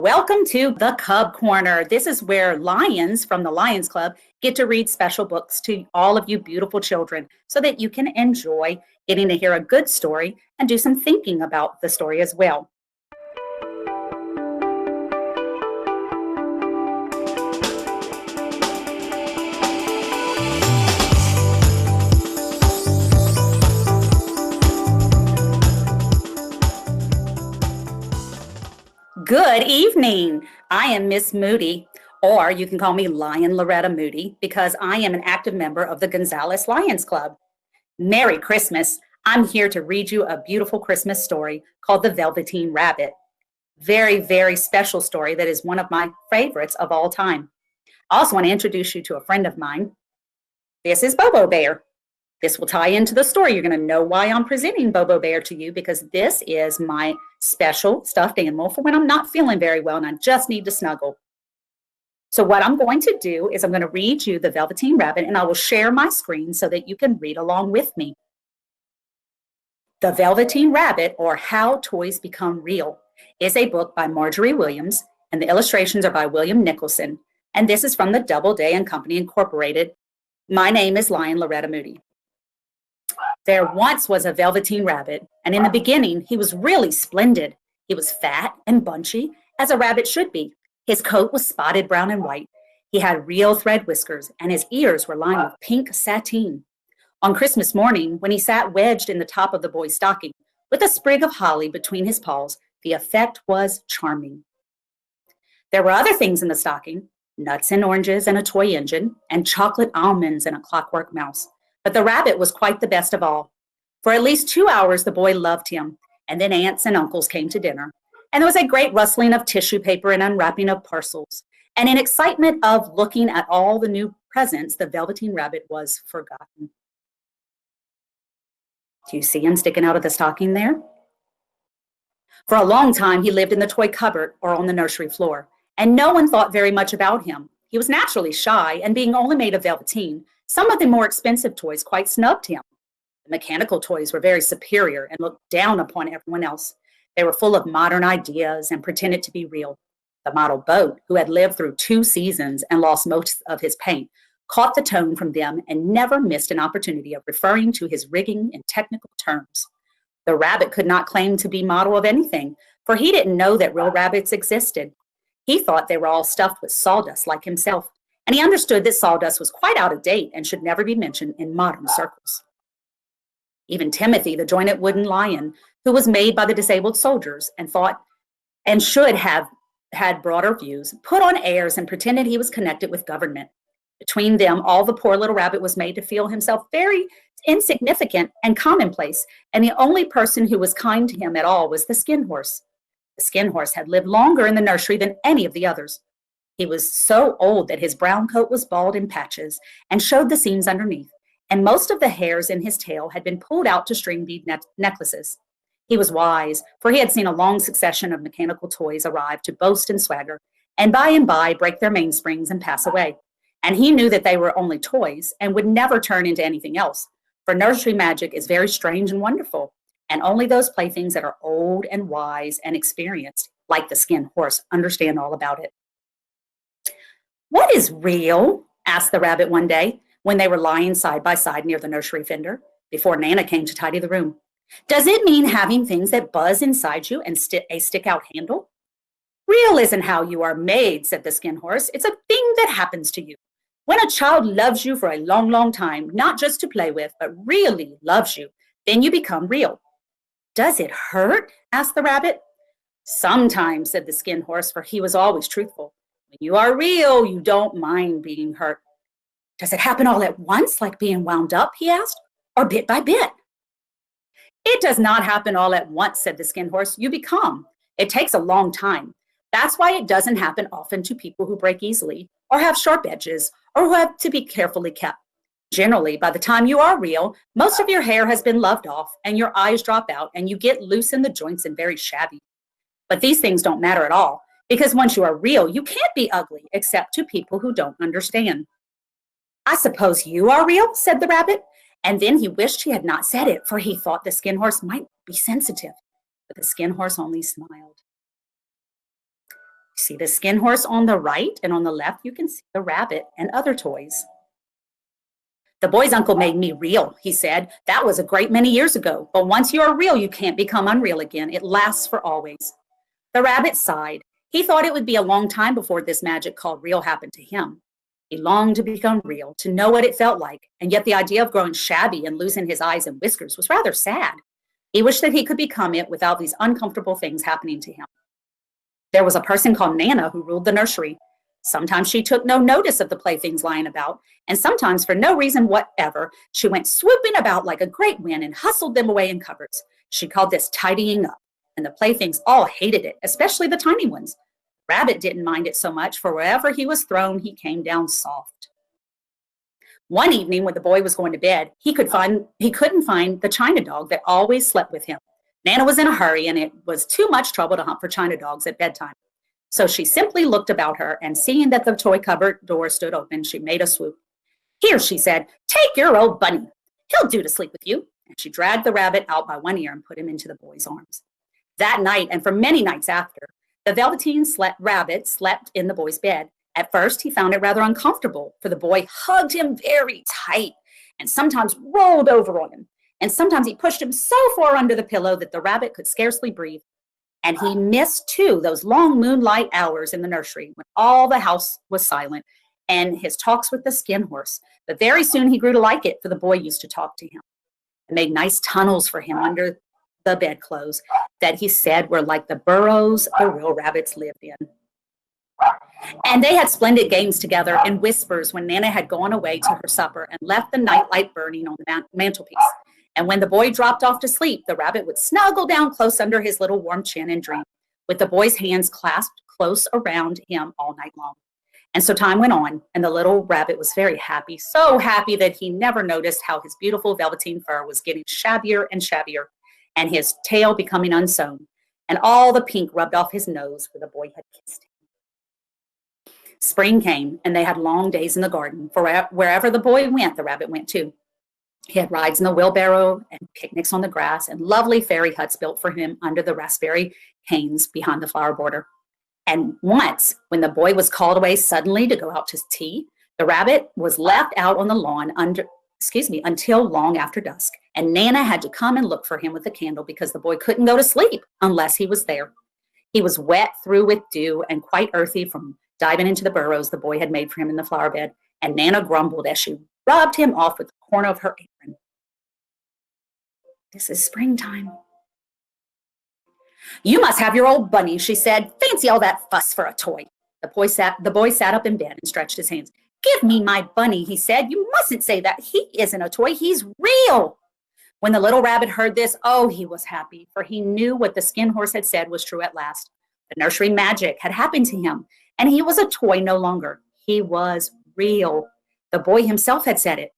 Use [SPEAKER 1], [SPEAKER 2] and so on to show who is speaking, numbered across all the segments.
[SPEAKER 1] Welcome to the Cub Corner. This is where lions from the Lions Club get to read special books to all of you beautiful children so that you can enjoy getting to hear a good story and do some thinking about the story as well. Good evening. I am Miss Moody, or you can call me Lion Loretta Moody, because I am an active member of the Gonzales Lions Club. Merry Christmas. I'm here to read you a beautiful Christmas story called The Velveteen Rabbit. Very, very special story that is one of my favorites of all time. I also want to introduce you to a friend of mine. This is Bobo Bear. This will tie into the story. You're going to know why I'm presenting Bobo Bear to you, because this is my special stuffed animal for when I'm not feeling very well and I just need to snuggle. So what I'm going to do is I'm going to read you The Velveteen Rabbit, and I will share my screen so that you can read along with me. The Velveteen Rabbit, or How Toys Become Real, is a book by Marjorie Williams, and the illustrations are by William Nicholson. And this is from the Doubleday and Company Incorporated. My name is Lion Loretta Moody. There once was a Velveteen Rabbit, and in the beginning, he was really splendid. He was fat and bunchy, as a rabbit should be. His coat was spotted brown and white. He had real thread whiskers, and his ears were lined with pink sateen. On Christmas morning, when he sat wedged in the top of the boy's stocking, with a sprig of holly between his paws, the effect was charming. There were other things in the stocking, nuts and oranges and a toy engine, and chocolate almonds and a clockwork mouse. But the rabbit was quite the best of all. For at least 2 hours, the boy loved him, and then aunts and uncles came to dinner. And there was a great rustling of tissue paper and unwrapping of parcels. And in excitement of looking at all the new presents, the Velveteen Rabbit was forgotten. Do you see him sticking out of the stocking there? For a long time, he lived in the toy cupboard or on the nursery floor, and no one thought very much about him. He was naturally shy, and being only made of velveteen, some of the more expensive toys quite snubbed him. The mechanical toys were very superior and looked down upon everyone else. They were full of modern ideas and pretended to be real. The model boat, who had lived through 2 seasons and lost most of his paint, caught the tone from them and never missed an opportunity of referring to his rigging in technical terms. The rabbit could not claim to be model of anything, for he didn't know that real rabbits existed. He thought they were all stuffed with sawdust like himself, and he understood that sawdust was quite out of date and should never be mentioned in modern circles. Even Timothy, the jointed wooden lion, who was made by the disabled soldiers and thought and should have had broader views, put on airs and pretended he was connected with government. Between them, all the poor little rabbit was made to feel himself very insignificant and commonplace, and the only person who was kind to him at all was the skin horse. The skin horse had lived longer in the nursery than any of the others. He was so old that his brown coat was bald in patches and showed the seams underneath, and most of the hairs in his tail had been pulled out to string bead necklaces. He was wise, for he had seen a long succession of mechanical toys arrive to boast and swagger, and by break their mainsprings and pass away. And he knew that they were only toys and would never turn into anything else, for nursery magic is very strange and wonderful, and only those playthings that are old and wise and experienced, like the skin horse, understand all about it. "What is real?" asked the rabbit one day when they were lying side by side near the nursery fender, before Nana came to tidy the room. "Does it mean having things that buzz inside you and a stick-out handle?" "Real isn't how you are made," said the skin horse. "It's a thing that happens to you. When a child loves you for a long, long time, not just to play with, but really loves you, then you become real." "Does it hurt?" asked the rabbit. "Sometimes," said the skin horse, for he was always truthful. "When you are real, you don't mind being hurt." "Does it happen all at once, like being wound up?" he asked, "or bit by bit?" "It does not happen all at once," said the skin horse. "You become. It takes a long time. That's why it doesn't happen often to people who break easily, or have sharp edges, or who have to be carefully kept. Generally, by the time you are real, most of your hair has been loved off, and your eyes drop out, and you get loose in the joints and very shabby. But these things don't matter at all, because once you are real, you can't be ugly, except to people who don't understand." "I suppose you are real?" said the rabbit, and then he wished he had not said it, for he thought the skin horse might be sensitive. But the skin horse only smiled. See the skin horse on the right, and on the left you can see the rabbit and other toys. The boy's uncle made me real, he said. That was a great many years ago, but once you are real, you can't become unreal again. It lasts for always. The rabbit sighed. He thought it would be a long time before this magic called real happened to him. He longed to become real, to know what it felt like, and yet the idea of growing shabby and losing his eyes and whiskers was rather sad. He wished that he could become it without these uncomfortable things happening to him. There was a person called Nana who ruled the nursery. Sometimes she took no notice of the playthings lying about, and sometimes for no reason whatever, she went swooping about like a great wind and hustled them away in cupboards. She called this tidying up, and the playthings all hated it, especially the tiny ones. Rabbit didn't mind it so much, for wherever he was thrown, he came down soft. One evening when the boy was going to bed, he couldn't find the china dog that always slept with him. Nana was in a hurry, and it was too much trouble to hunt for china dogs at bedtime. So she simply looked about her, and seeing that the toy cupboard door stood open, she made a swoop. Here, she said, take your old bunny. He'll do to sleep with you. And she dragged the rabbit out by one ear and put him into the boy's arms. That night, and for many nights after, the Velveteen rabbit slept in the boy's bed. At first, he found it rather uncomfortable, for the boy hugged him very tight and sometimes rolled over on him. And sometimes he pushed him so far under the pillow that the rabbit could scarcely breathe. And he missed, too, those long moonlight hours in the nursery when all the house was silent and his talks with the skin horse. But very soon he grew to like it, for the boy used to talk to him and made nice tunnels for him under the bedclothes that he said were like the burrows the real rabbits lived in. And they had splendid games together in whispers when Nana had gone away to her supper and left the nightlight burning on the mantelpiece. And when the boy dropped off to sleep, the rabbit would snuggle down close under his little warm chin and dream, with the boy's hands clasped close around him all night long. And so time went on, and the little rabbit was very happy, so happy that he never noticed how his beautiful velveteen fur was getting shabbier and shabbier, and his tail becoming unsewn, and all the pink rubbed off his nose where the boy had kissed him. Spring came, and they had long days in the garden, for wherever the boy went, the rabbit went too. He had rides in the wheelbarrow and picnics on the grass and lovely fairy huts built for him under the raspberry canes behind the flower border. And once, when the boy was called away suddenly to go out to tea, the rabbit was left out on the lawn until long after dusk. And Nana had to come and look for him with a candle because the boy couldn't go to sleep unless he was there. He was wet through with dew and quite earthy from diving into the burrows the boy had made for him in the flower bed. And Nana grumbled as she rubbed him off with the corner of her apron. This is springtime. You must have your old bunny, she said. Fancy all that fuss for a toy. The boy sat up in bed and stretched his hands. Give me my bunny, he said. You mustn't say that. He isn't a toy. He's real. When the little rabbit heard this, oh, he was happy, for he knew what the skin horse had said was true at last. The nursery magic had happened to him, and he was a toy no longer. He was real. The boy himself had said it.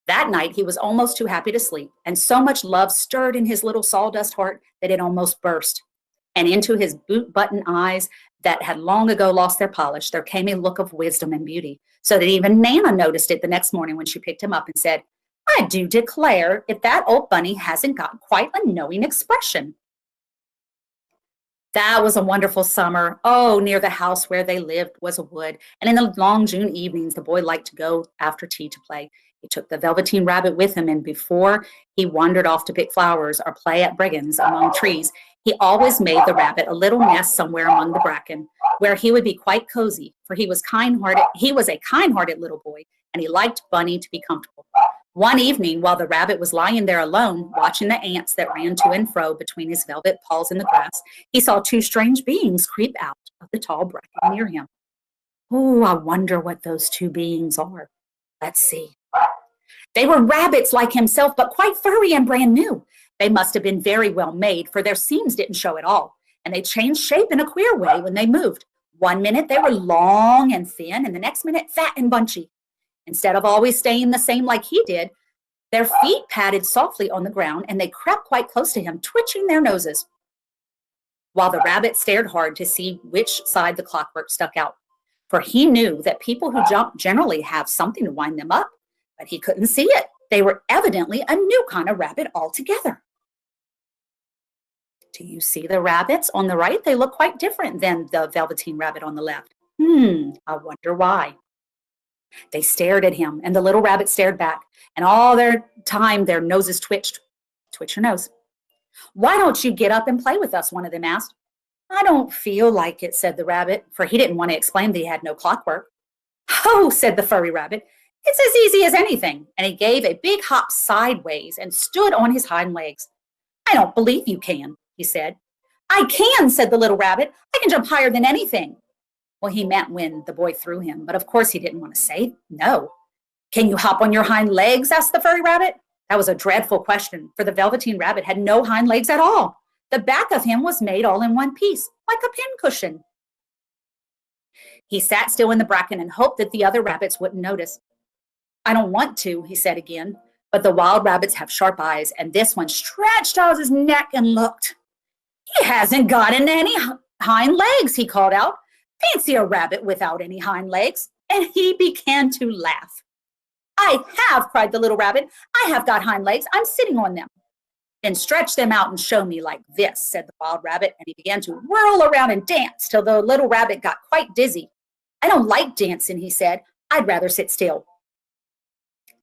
[SPEAKER 1] That night, he was almost too happy to sleep, and so much love stirred in his little sawdust heart that it almost burst. And into his boot-button eyes that had long ago lost their polish, there came a look of wisdom and beauty, so that even Nana noticed it the next morning when she picked him up and said, I do declare if that old bunny hasn't got quite a knowing expression. That was a wonderful summer. Oh, near the house where they lived was a wood, and in the long June evenings, the boy liked to go after tea to play. He took the Velveteen rabbit with him, and before he wandered off to pick flowers or play at brigands among trees, he always made the rabbit a little nest somewhere among the bracken, where he would be quite cozy, for he was kind-hearted. He was a kind-hearted little boy, and he liked Bunny to be comfortable. One evening, while the rabbit was lying there alone, watching the ants that ran to and fro between his velvet paws in the grass, he saw two strange beings creep out of the tall bracken near him. Oh, I wonder what those two beings are. Let's see. They were rabbits like himself, but quite furry and brand new. They must have been very well made, for their seams didn't show at all, and they changed shape in a queer way when they moved. One minute they were long and thin, and the next minute fat and bunchy. Instead of always staying the same like he did, their feet padded softly on the ground, and they crept quite close to him, twitching their noses, while the rabbit stared hard to see which side the clockwork stuck out. For he knew that people who jump generally have something to wind them up, but he couldn't see it. They were evidently a new kind of rabbit altogether. Do you see the rabbits on the right? They look quite different than the Velveteen rabbit on the left. I wonder why. They stared at him, and the little rabbit stared back, and all their time their noses twitched. Twitch your nose. Why don't you get up and play with us? One of them asked. I don't feel like it, said the rabbit, for he didn't want to explain that he had no clockwork. Oh, said the furry rabbit, it's as easy as anything, and he gave a big hop sideways and stood on his hind legs. I don't believe you can, he said. I can, said the little rabbit. I can jump higher than anything. Well, he meant when the boy threw him, but of course he didn't want to say no. Can you hop on your hind legs? Asked the furry rabbit. That was a dreadful question, for the Velveteen rabbit had no hind legs at all. The back of him was made all in one piece, like a pincushion. He sat still in the bracken and hoped that the other rabbits wouldn't notice. I don't want to, he said again, but the wild rabbits have sharp eyes, and this one stretched out his neck and looked. He hasn't got any hind legs, he called out. Fancy a rabbit without any hind legs. And he began to laugh. I have, cried the little rabbit. I have got hind legs. I'm sitting on them. Then stretch them out and show me like this, said the wild rabbit, and he began to whirl around and dance till the little rabbit got quite dizzy. I don't like dancing, he said. I'd rather sit still.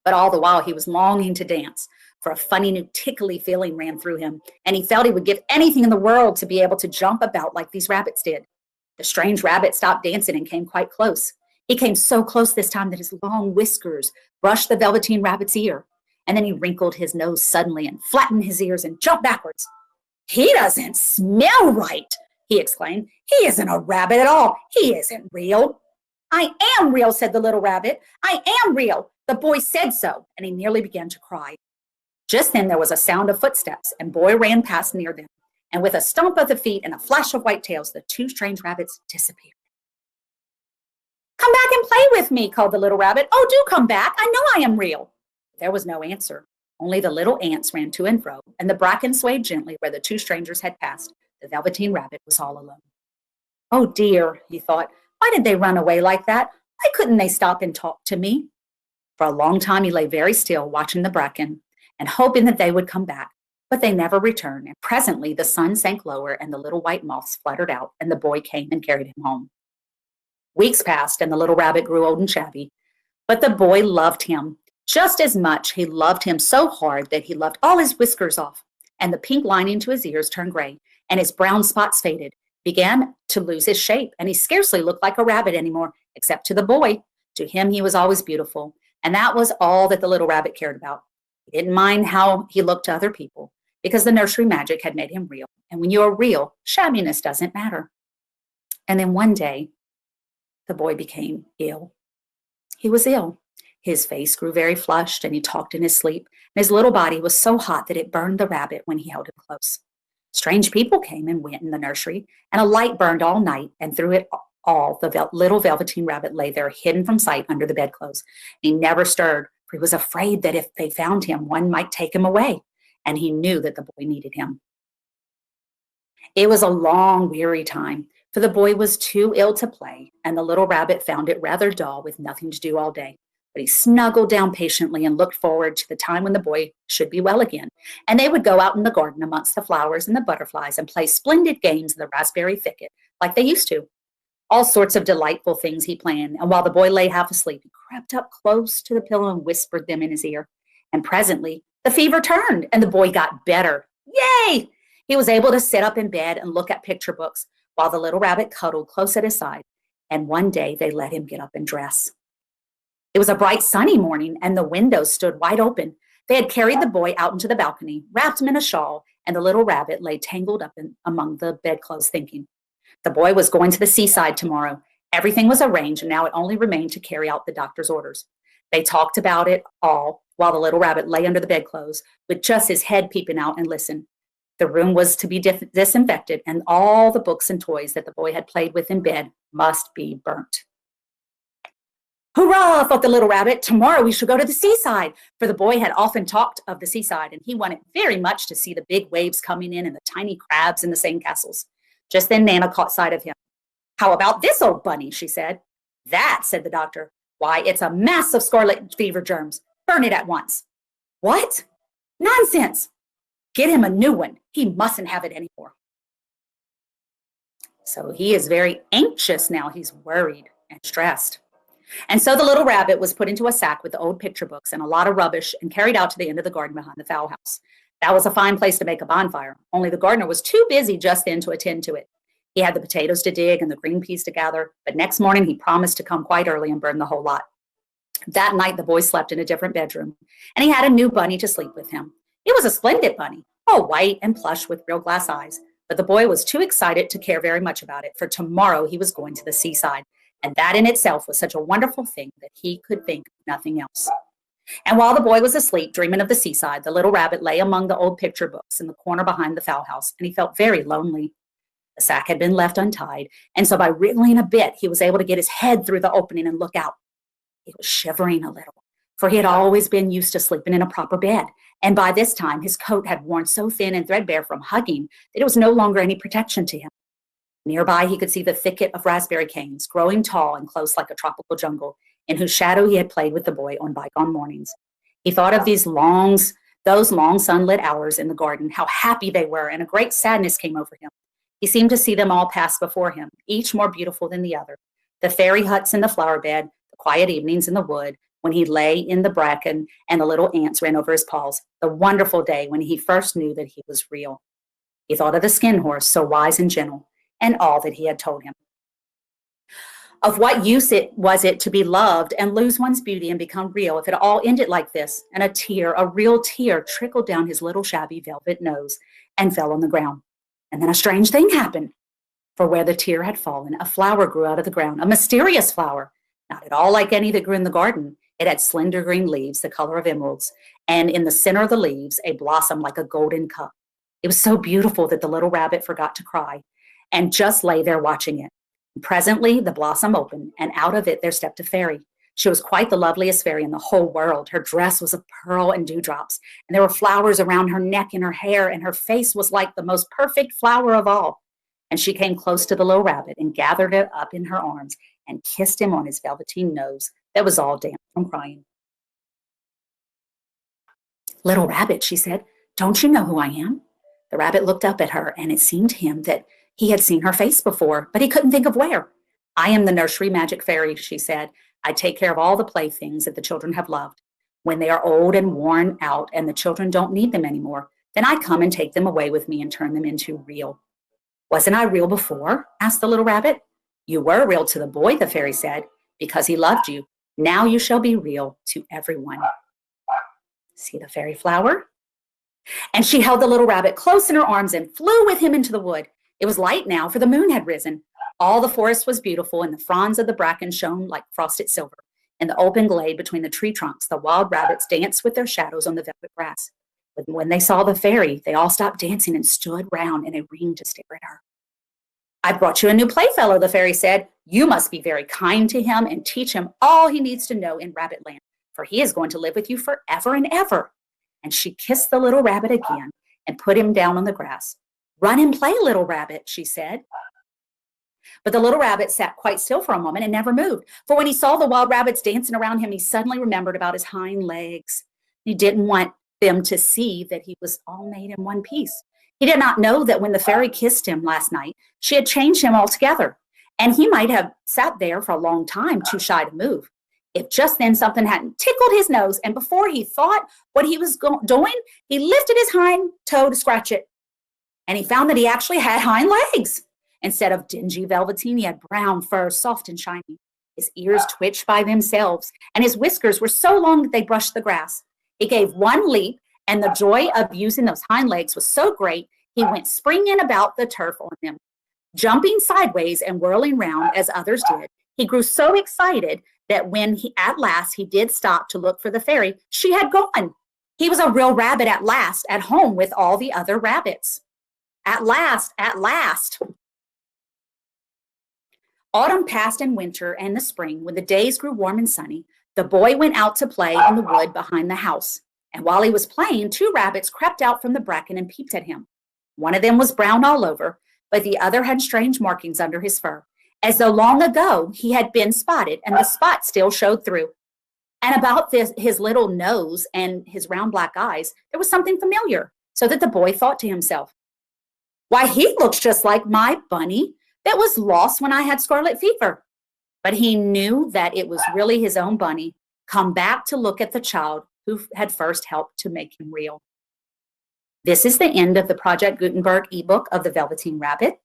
[SPEAKER 1] But all the while he was longing to dance, for a funny new tickly feeling ran through him, and he felt he would give anything in the world to be able to jump about like these rabbits did. The strange rabbit stopped dancing and came quite close. He came so close this time that his long whiskers brushed the Velveteen rabbit's ear, and then he wrinkled his nose suddenly and flattened his ears and jumped backwards. He doesn't smell right, he exclaimed. He isn't a rabbit at all. He isn't real. I am real, said the little rabbit. I am real. The boy said so, and he nearly began to cry. Just then there was a sound of footsteps, and Boy ran past near them, and with a stomp of the feet and a flash of white tails, the two strange rabbits disappeared. Come back and play with me, called the little rabbit. Oh, do come back. I know I am real. There was no answer. Only the little ants ran to and fro, and the bracken swayed gently where the two strangers had passed. The Velveteen rabbit was all alone. Oh dear, he thought. Why did they run away like that? Why couldn't they stop and talk to me? For a long time he lay very still, watching the bracken, and hoping that they would come back. But they never returned, and presently the sun sank lower, and the little white moths fluttered out, and the boy came and carried him home. Weeks passed, and the little rabbit grew old and shabby. But the boy loved him just as much. He loved him so hard that he loved all his whiskers off, and the pink lining to his ears turned gray, and his brown spots faded, began to lose his shape, and he scarcely looked like a rabbit anymore, except to the boy. To him he was always beautiful, and that was all that the little rabbit cared about. He didn't mind how he looked to other people, because the nursery magic had made him real, and when you are real, shabbiness doesn't matter. And then one day, the boy became ill. He was ill. His face grew very flushed, and he talked in his sleep, and his little body was so hot that it burned the rabbit when he held him close. Strange people came and went in the nursery, and a light burned all night, and through it all, the little Velveteen rabbit lay there, hidden from sight under the bedclothes. He never stirred, for he was afraid that if they found him, one might take him away, and he knew that the boy needed him. It was a long, weary time, for the boy was too ill to play, and the little rabbit found it rather dull with nothing to do all day. But he snuggled down patiently and looked forward to the time when the boy should be well again, and they would go out in the garden amongst the flowers and the butterflies and play splendid games in the raspberry thicket like they used to. All sorts of delightful things he planned, and while the boy lay half asleep, he crept up close to the pillow and whispered them in his ear. And presently the fever turned, and the boy got better. Yay! He was able to sit up in bed and look at picture books, while the little rabbit cuddled close at his side, and one day they let him get up and dress. It was a bright sunny morning, and the windows stood wide open. They had carried the boy out into the balcony, wrapped him in a shawl, and the little rabbit lay tangled up among the bedclothes thinking. The boy was going to the seaside tomorrow. Everything was arranged, and now it only remained to carry out the doctor's orders. They talked about it all while the little rabbit lay under the bedclothes, with just his head peeping out, and listened. The room was to be disinfected, and all the books and toys that the boy had played with in bed must be burnt. Hurrah, thought the little rabbit. Tomorrow we shall go to the seaside, for the boy had often talked of the seaside, and he wanted very much to see the big waves coming in and the tiny crabs in the sandcastles. Just then Nana caught sight of him. How about this, old bunny, she said. That, said the doctor. Why, it's a mass of scarlet fever germs. Burn it at once. What? Nonsense. Get him a new one. He mustn't have it anymore. So he is very anxious now. He's worried and stressed. And so the little rabbit was put into a sack with the old picture books and a lot of rubbish and carried out to the end of the garden behind the fowl house. That was a fine place to make a bonfire, only the gardener was too busy just then to attend to it. He had the potatoes to dig and the green peas to gather, but next morning he promised to come quite early and burn the whole lot. That night the boy slept in a different bedroom, and he had a new bunny to sleep with him. It was a splendid bunny, all white and plush with real glass eyes, but the boy was too excited to care very much about it, for tomorrow he was going to the seaside, and that in itself was such a wonderful thing that he could think of nothing else. And while the boy was asleep, dreaming of the seaside, the little rabbit lay among the old picture books in the corner behind the fowl house, and he felt very lonely. The sack had been left untied, and so by wriggling a bit, he was able to get his head through the opening and look out. He was shivering a little, for he had always been used to sleeping in a proper bed, and by this time his coat had worn so thin and threadbare from hugging that it was no longer any protection to him. Nearby he could see the thicket of raspberry canes, growing tall and close like a tropical jungle, in whose shadow he had played with the boy on bygone mornings. He thought of those long sunlit hours in the garden, how happy they were, and a great sadness came over him. He seemed to see them all pass before him, each more beautiful than the other. The fairy huts in the flower bed, the quiet evenings in the wood, when he lay in the bracken and the little ants ran over his paws, the wonderful day when he first knew that he was real. He thought of the skin horse, so wise and gentle, and all that he had told him. Of what use was it to be loved and lose one's beauty and become real if it all ended like this? And a tear, a real tear, trickled down his little shabby velvet nose and fell on the ground. And then a strange thing happened. For where the tear had fallen, a flower grew out of the ground, a mysterious flower, not at all like any that grew in the garden. It had slender green leaves, the color of emeralds, and in the center of the leaves, a blossom like a golden cup. It was so beautiful that the little rabbit forgot to cry and just lay there watching it. Presently, the blossom opened, and out of it there stepped a fairy. She was quite the loveliest fairy in the whole world. Her dress was of pearl and dewdrops, and there were flowers around her neck and her hair, and her face was like the most perfect flower of all. And she came close to the little rabbit and gathered it up in her arms and kissed him on his velveteen nose that was all damp from crying. "Little rabbit," she said, "don't you know who I am?" The rabbit looked up at her, and it seemed to him that he had seen her face before, but he couldn't think of where. "I am the nursery magic fairy," she said. "I take care of all the playthings that the children have loved. When they are old and worn out and the children don't need them anymore, then I come and take them away with me and turn them into real." "Wasn't I real before?" asked the little rabbit. "You were real to the boy," the fairy said, "because he loved you. Now you shall be real to everyone." See the fairy flower? And she held the little rabbit close in her arms and flew with him into the wood. It was light now, for the moon had risen. All the forest was beautiful, and the fronds of the bracken shone like frosted silver. In the open glade between the tree trunks, the wild rabbits danced with their shadows on the velvet grass. But when they saw the fairy, they all stopped dancing and stood round in a ring to stare at her. "I've brought you a new playfellow," the fairy said. "You must be very kind to him and teach him all he needs to know in Rabbitland, for he is going to live with you forever and ever." And she kissed the little rabbit again and put him down on the grass. "Run and play, little rabbit," she said. But the little rabbit sat quite still for a moment and never moved, for when he saw the wild rabbits dancing around him, he suddenly remembered about his hind legs. He didn't want them to see that he was all made in one piece. He did not know that when the fairy kissed him last night, she had changed him altogether, and he might have sat there for a long time, too shy to move, if just then something hadn't tickled his nose, and before he thought what he was doing, he lifted his hind toe to scratch it, and he found that he actually had hind legs. Instead of dingy velveteen, he had brown fur, soft and shiny. His ears twitched by themselves, and his whiskers were so long that they brushed the grass. He gave one leap, and the joy of using those hind legs was so great, he went springing about the turf on them. Jumping sideways and whirling round as others did, he grew so excited that when at last he did stop to look for the fairy, she had gone. He was a real rabbit at last, at home with all the other rabbits. At last, at last. Autumn passed and winter and the spring, when the days grew warm and sunny, the boy went out to play in the wood behind the house. And while he was playing, two rabbits crept out from the bracken and peeped at him. One of them was brown all over, but the other had strange markings under his fur, as though long ago he had been spotted, and the spots still showed through. And about his little nose and his round black eyes, there was something familiar, so that the boy thought to himself, "Why, he looks just like my bunny that was lost when I had scarlet fever. But he knew that it was really his own bunny come back to look at the child who had first helped to make him real. This is the end of the Project Gutenberg ebook of the Velveteen Rabbit.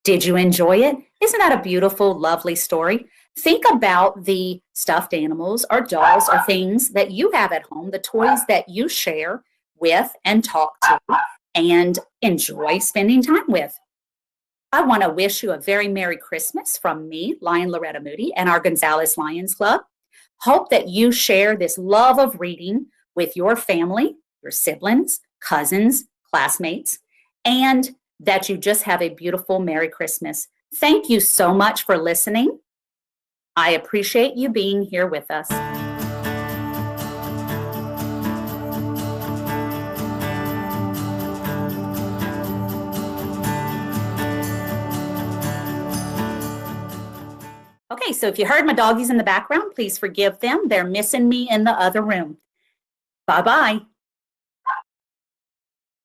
[SPEAKER 1] Did you enjoy it? Isn't that a beautiful, lovely story? Think about the stuffed animals or dolls or things that you have at home, the toys that you share with and talk to and enjoy spending time with. I want to wish you a very Merry Christmas from me, Lion Loretta Moody, and our Gonzales Lions Club. Hope that you share this love of reading with your family, your siblings, cousins, classmates, and that you just have a beautiful Merry Christmas. Thank you so much for listening. I appreciate you being here with us. Okay, so if you heard my doggies in the background, please forgive them. They're missing me in the other room. Bye-bye.